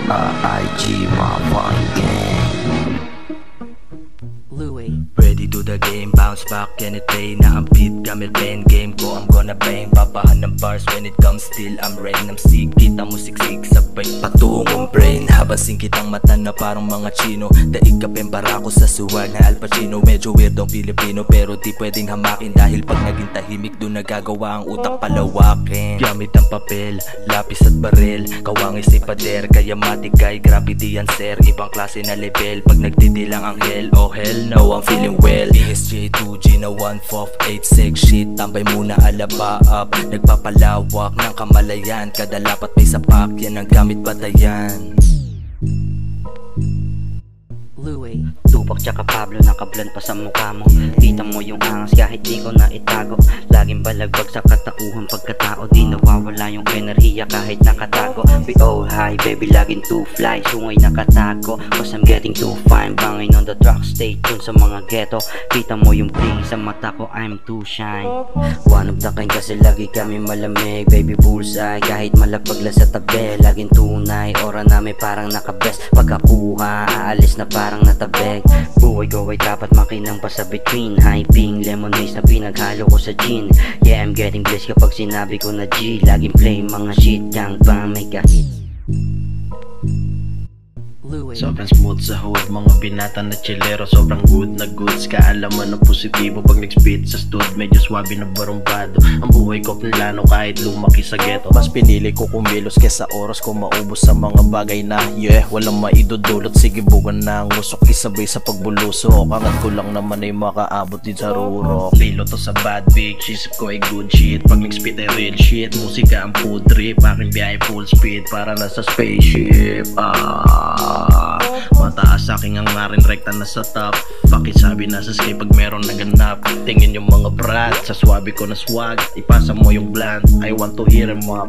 IG, my fine gang. Louis. Ready to the game, bounce back, anything na ang beat, gamit pen game ko, I'm gonna bang. Papahan ng bars when it comes, still I'm rain. I'm sick, kita mo siksik, sabay patungong brain. Habang singkitang mata na parang mga Chino, daig ka pembara ko sa suwag na Al Pacino. Medyo weirdong Pilipino, pero di pwedeng hamakin, dahil pag naging tahimik doon nagagawa ang utak palawakin. Gamit ang papel, lapis at barel, kawangis ay pader, kaya matigay, gravity yan sir. Ibang klase na level, pag nagdidilang ang hell, oh hell no, I'm feeling well. ESJ 2G na 1-4-8-6 shit, tambay muna alaba up, nagpapalawak ng kamalayan, kada lapat may sapak, yan ang gamit batayan. Louis. Tupac tsaka Pablo, nakablend pa sa mukha mo. Kita mo yung angas kahit di ko na itago. Laging balagbag sa katauhan pagkatao, di nawawala yung enerhiya kahit nakatago. We all high, baby, laging to fly, sungay nakatago, cause I'm getting too fine. Bangin on the track, stay tuned sa mga ghetto. Kita mo yung breeze sa mata ko, I'm too shine. One of the kind kasi lagi kami malamig, baby bullseye, kahit malapag lang sa tabi, laging tunay. Ora namin parang nakabest, pagkakuha, aalis na parang natabeg. Buhay ko ay dapat makinang pa sa between, hyping lemon haze na pinaghalo ko sa gin. Yeah, I'm getting blessed kapag sinabi ko na G, laging play mga shit, gang bang may kahit. Louis. Sobrang smooth sa hood, mga binata na chillero, sobrang good na goods. Kaalaman ng positibo pag nag-spit sa stud, medyo swabe na barumbado. Ang buhay ko plano kahit lumaki sa ghetto. Mas pinili ko kumilos kesa oras ko maubos sa mga bagay na walang maidudulot. Sige buwan na ang usok, isabay sa pagbulusok. Angat ko lang naman ay makaabot din sa rurok. Lilo to sa bad bitch, isip ko ay good shit. Pag nag-spit ay real shit, musika ang food trip. Aking biyahe full speed, para nasa spaceship. Mataas aking hangarin, rekta na sa top. Pakisabi nasa sky pag meron naganap. Tingin yung mga brat, sa swabe ko na swag, ipasa mo yung bland, I want to hear em up.